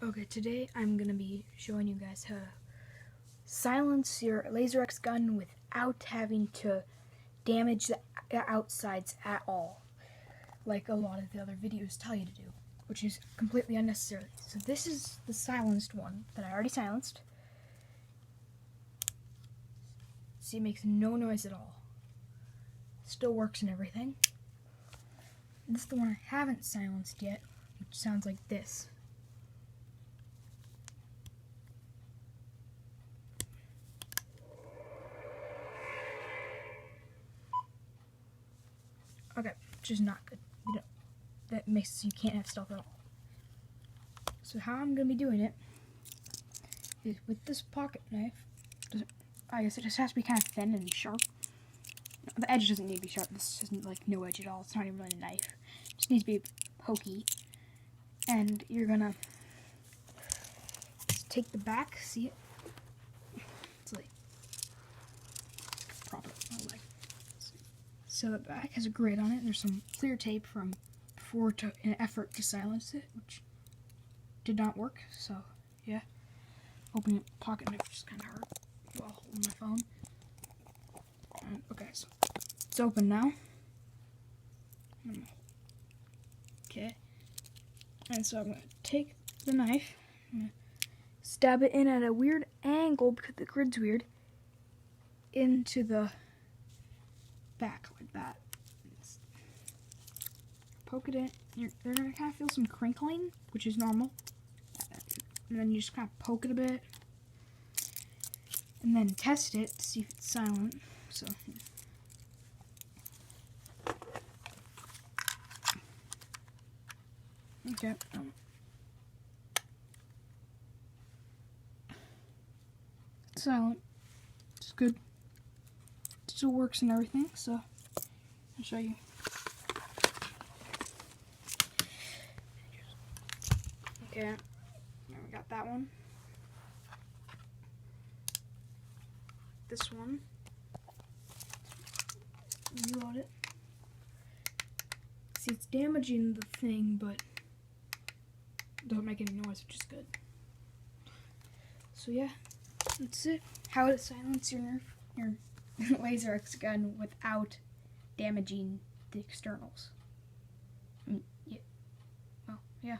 Okay, today I'm going to be showing you guys how to silence your LaserX gun without having to damage the outsides at all, like a lot of the other videos tell you to do, which is completely unnecessary. So this is the silenced one that I already silenced. See, it makes no noise at all. Still works and everything. This is the one I haven't silenced yet, which sounds like this. Okay, which is not good. That makes you can't have stealth at all. So how I'm gonna be doing it is with this pocket knife. I guess it just has to be kind of thin and sharp. The edge doesn't need to be sharp. This isn't like no edge at all. It's not even really a knife. It just needs to be pokey. And you're gonna just take the back. See it? It's like proper. So the back has a grid on it. There's some clear tape from before to an effort to silence it, which did not work. So yeah, opening a pocket knife is kind of hard while holding my phone. Okay, so it's open now. Okay, and so I'm gonna take the knife, stab it in at a weird angle because the grid's weird, into the back like that. Poke it in. You're gonna kind of feel some crinkling, which is normal. And then you just kind of poke it a bit, and then test it to see if it's silent. So. Okay. It's silent. It's good. It still works and everything, so I'll show you. Okay, now we got that one. This one. Reload it. See, it's damaging the thing, but don't make any noise, which is good. So yeah, that's it. How to silence your LaserX gun without damaging the externals. Yeah. Well, yeah.